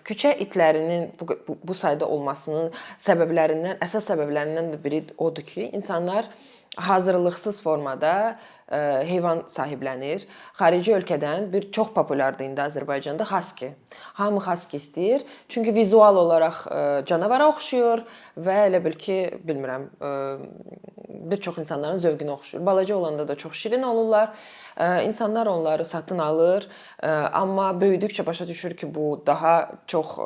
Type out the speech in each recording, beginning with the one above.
Küçə itlərinin bu sayda olmasının əsas səbəblərindən də biri odur ki, insanlar hazırlıqsız formada heyvan sahiblənir. Xarici ölkədən çox populyardır indi Azərbaycanda Husky. Hamı Husky istəyir, çünki vizual olaraq canavara oxşuyur və elə bil ki, bilmirəm, bir çox insanların zövqünə oxşuyur. Balaca olanda da çox şirin olurlar. İnsanlar onları satın alır, amma böyüdükcə başa düşür ki, bu daha çox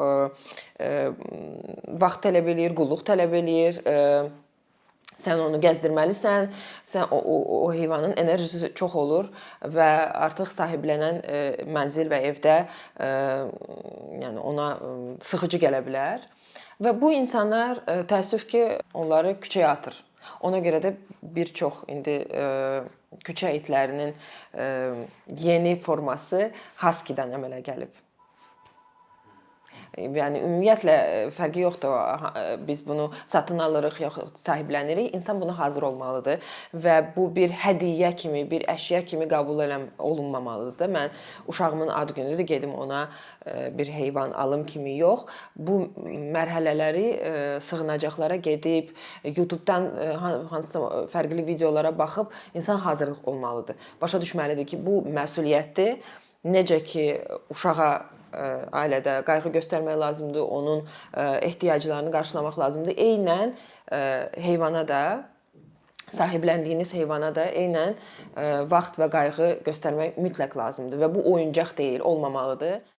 vaxt tələb eləyir, qulluq tələb eləyir. Sən onu gəzdirməlisən, o heyvanın enerjisi çox olur və artıq sahiblənən mənzil və evdə yəni ona sıxıcı gələ bilər. Və bu insanlar təəssüf ki, onları küçəyə atır. Ona görə də bir çox indi küçə itlərinin yeni forması Husky-dən əmələ gəlib. Yəni ümumiyyətlə fərqi yoxdur. Biz bunu satın alırıq, yoxud sahiblənirik. İnsan buna hazır olmalıdır və bu bir hədiyyə kimi, bir əşya kimi qəbul olunmamalıdır. Mən uşağımın ad günüdür, gedim ona bir heyvan alım kimi yox. Bu mərhələləri sığınacaqlara gedib, YouTube-dan hansısa fərqli videolara baxıb insan hazırlıq olmalıdır. Başa düşməlidir ki, bu məsuliyyətdir. Necə ki, uşağa ailədə qayğı göstərmək lazımdır, onun ehtiyaclarını qarşılamaq lazımdır. Eynən heyvana da, sahibləndiyiniz heyvana da eynən vaxt və qayğı göstərmək mütləq lazımdır və bu oyuncaq deyil, olmamalıdır.